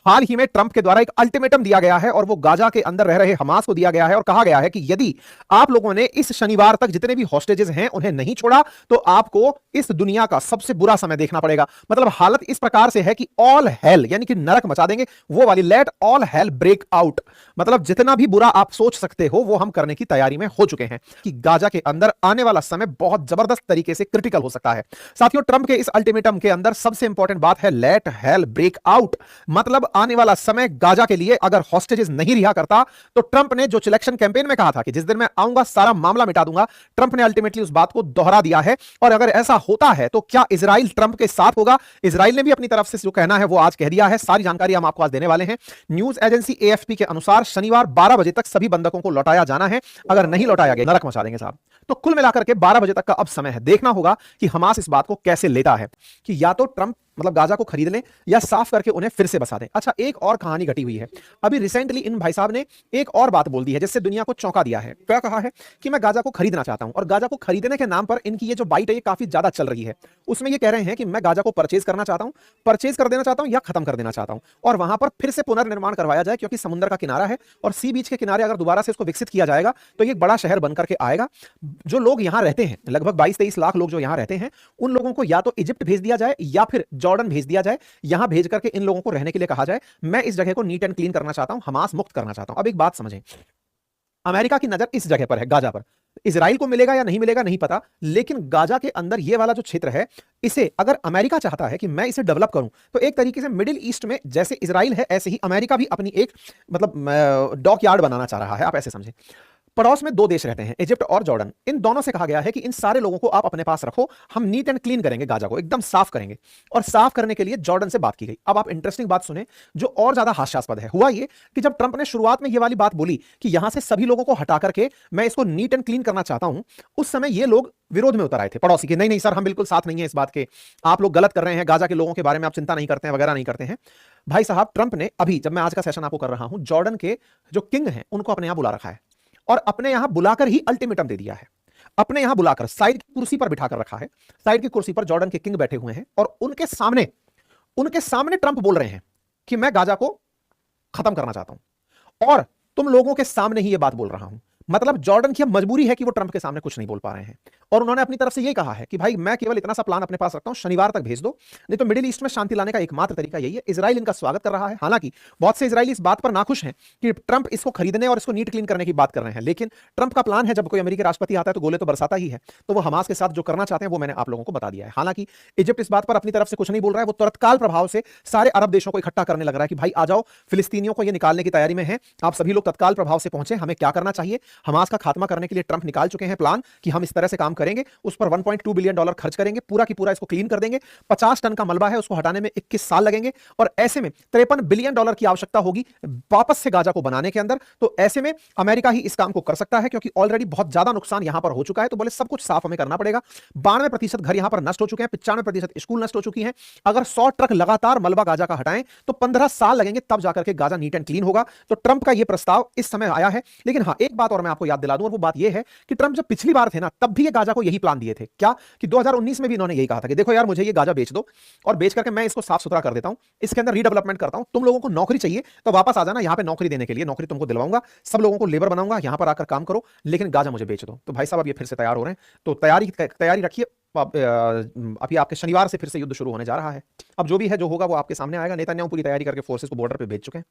हाल ही में ट्रंप के द्वारा एक अल्टीमेटम दिया गया है और वो गाजा के अंदर रह रहे हमास को दिया गया है और कहा गया है कि यदि आप लोगों ने इस शनिवार तक जितने भी हॉस्टेजेस हैं उन्हें नहीं छोड़ा तो आपको इस दुनिया का सबसे बुरा समय देखना पड़ेगा। मतलब हालत इस प्रकार से है कि ऑल हेल यानी कि नरक मचा देंगे, वो वाली let all hell break out. मतलब जितना भी बुरा आप सोच सकते हो वो हम करने की तैयारी में हो चुके हैं कि गाजा के अंदर आने वाला समय बहुत जबरदस्त तरीके से क्रिटिकल हो सकता है। साथियों, ट्रंप के इस अल्टीमेटम के अंदर सबसे इंपॉर्टेंट बात है लेट हेल ब्रेक आउट। मतलब आने वाला समय गाजा के लिए अगर हॉस्टेजेस नहीं रिहा करता तो ट्रंप ने जो इलेक्शन कैंपेन में कहा था कि जिस दिन मैं आऊंगा सारा मामला मिटा दूंगा, ट्रंप ने अल्टीमेटली उस बात को दोहरा दिया है। और अगर ऐसा होता है तो क्या इजराइल ट्रंप के साथ होगा? इजराइल ने भी अपनी तरफ से जो कहना है वो आज कह दिया है। सारी जानकारी हम आपको आज देने वाले हैं। न्यूज एजेंसी एएफपी के अनुसार शनिवार 12 बजे तक सभी बंधकों को लौटाया जाना है। अगर नहीं लौटाया गया नरक मचा देंगे साहब। तो कुल मिलाकर के 12 बजे तक का अब समय है। देखना होगा कि हमास इस बात को कैसे लेता है कि या तो ट्रंप मतलब गाजा को खरीद लें या साफ करके उन्हें फिर से बसा दें। अच्छा, एक और कहानी घटी हुई है। अभी रिसेंटली इन भाई साहब ने एक और बात बोल दी है जिससे दुनिया को चौंका दिया है। क्या कहा है कि मैं गाजा को खरीदना चाहता हूं और गाजा को खरीदने के नाम पर इनकी ये जो बाइट है ये काफी ज्यादा चल रही है। उसमें ये कह रहे हैं कि मैं गाजा को परचेज करना चाहता हूं, परचेज कर देना चाहता हूं या खत्म कर देना चाहता हूं और वहां पर फिर से पुनर्निर्माण करवाया जाए, क्योंकि समुद्र का किनारा है और सी बीच के किनारे अगर दोबारा से इसको विकसित किया जाएगा तो ये एक बड़ा शहर बनकर के आएगा। जो लोग यहां रहते हैं, लगभग 22-23 लाख लोग जो यहां रहते हैं, उन लोगों को या तो इजिप्ट भेज दिया जाए या फिर जॉर्डन भेज दिया जाए। यहां भेज करके इन लोगों को रहने के लिए कहा जाए। मैं इस जगह को नीट एंड क्लीन करना चाहता हूं, हमास मुक्त करना चाहता हूं। अब एक बात समझें, अमेरिका की नजर इस जगह पर है, गाजा पर। इजराइल को मिलेगा या नहीं मिलेगा नहीं पता, लेकिन गाजा के अंदर ये वाला जो क्षेत्र है, इसे अगर अमेरिका चाहता है कि मैं इसे डेवलप करूं तो एक तरीके से मिडिल ईस्ट में जैसे इजराइल है ऐसे ही अमेरिका भी अपनी एक मतलब डॉक यार्ड बनाना चाह रहा है। आप ऐसे समझें, पड़ोस में दो देश रहते हैं, इजिप्ट और जॉर्डन। इन दोनों से कहा गया है कि इन सारे लोगों को आप अपने पास रखो, हम नीट एंड क्लीन करेंगे, गाजा को एकदम साफ करेंगे। और साफ करने के लिए जॉर्डन से बात की गई। अब आप इंटरेस्टिंग बात सुने जो और ज्यादा हास्यास्पद है। हुआ ये कि जब ट्रंप ने शुरुआत में ये वाली बात बोली कि यहां से सभी लोगों को हटा करके मैं इसको नीट एंड क्लीन करना चाहता हूं, उस समय ये लोग विरोध में उतर आए थे पड़ोसी के। नहीं नहीं सर, हम बिल्कुल साथ नहीं है इस बात के, आप लोग गलत कर रहे हैं, गाजा के लोगों के बारे में आप चिंता नहीं करते हैं वगैरह नहीं करते हैं। भाई साहब, ट्रंप ने अभी जब मैं आज का सेशन आपको कर रहा हूं, जॉर्डन के जो किंग हैं उनको अपने यहां बुला रखा है और अपने यहां बुलाकर ही अल्टीमेटम दे दिया है। अपने यहां बुलाकर साइड की कुर्सी पर बिठाकर रखा है। साइड की कुर्सी पर जॉर्डन के किंग बैठे हुए हैं और उनके सामने ट्रंप बोल रहे हैं कि मैं गाजा को खत्म करना चाहता हूं और तुम लोगों के सामने ही यह बात बोल रहा हूं। मतलब जॉर्डन की अब मजबूरी है कि वो ट्रंप के सामने कुछ नहीं बोल पा रहे हैं और उन्होंने अपनी तरफ से यही कहा है कि भाई मैं केवल इतना सा प्लान अपने पास रखता हूं, शनिवार तक भेज दो, नहीं तो मिडिल ईस्ट में शांति लाने का एकमात्र तरीका यही है। इजराइल इनका स्वागत कर रहा है। हालांकि बहुत से इजराइली इस बात पर नाखुश हैं कि ट्रंप इसको खरीदने और इसको नीट क्लीन करने की बात कर रहे हैं, लेकिन ट्रंप का प्लान है जब कोई अमेरिकी राष्ट्रपति आता है तो गोले तो बरसाता ही है। तो वो हमास के साथ जो करना चाहते हैं वो मैंने आप लोगों को बता दिया है। हालांकि इजिप्ट इस बात पर अपनी तरफ से कुछ नहीं बोल रहा है, वो तत्काल प्रभाव से सारे अरब देशों को इकट्ठा करने लग रहा है कि भाई आ जाओ, फिलिस्तीनियों को ये निकालने की तैयारी में है, आप सभी लोग तत्काल प्रभाव से पहुंचे, हमें क्या करना चाहिए। हमास का खात्मा करने के लिए ट्रंप निकाल चुके हैं प्लान कि हम इस तरह से काम करेंगे, उस पर $1.2 बिलियन खर्च करेंगे, पूरा की पूरा इसको क्लीन कर देंगे। 50 टन का मलबा है, उसको हटाने में 21 साल लगेंगे और ऐसे में $53 बिलियन की आवश्यकता होगी वापस से गाजा को बनाने के अंदर। तो ऐसे में अमेरिका ही इस काम को कर सकता है क्योंकि ऑलरेडी बहुत ज्यादा नुकसान यहां पर हो चुका है। तो बोले सब कुछ साफ हमें करना पड़ेगा। 92% घर यहां पर नष्ट हो चुके हैं, 95% स्कूल नष्ट हो चुकी हैं। अगर 100 ट्रक लगातार मलबा गाजा का हटाएं तो 15 साल लगेंगे, तब जाकर के गाजा नीट एंड क्लीन होगा। तो ट्रंप का यह प्रस्ताव इस समय आया है। लेकिन हाँ, एक बात और मैं आपको याद दिला दूं और वो बात यह है कि ट्रंप जब पिछली बार थे ना, तब भी ये गाजा को यही प्लान दिए थे। क्या कि 2019 में भी इन्होंने यही कहा था कि देखो यार, मुझे ये गाजा बेच दो और बेच करके मैं इसको साफ सुथरा कर देता हूं, इसके अंदर रीडेवलपमेंट करता हूं, तुम लोगों को नौकरी चाहिए तो वापस आ जाना यहां पे नौकरी देने के लिए, नौकरी तुमको दिलवाऊंगा, सब लोगों को लेबर बनाऊंगा, यहां पर आकर काम करो, लेकिन गाजा मुझे बेच दो। तो भाई साहब अब ये फिर से तैयार हो रहे हैं, तो तैयारी रखिए। अभी आपके शनिवार से फिर से युद्ध शुरू होने जा रहा है। अब जो भी है जो होगा वो आपके सामने आएगा। नेतन्याहू पूरी तैयारी करके फोर्सेस को बॉर्डर पे भेज चुके हैं।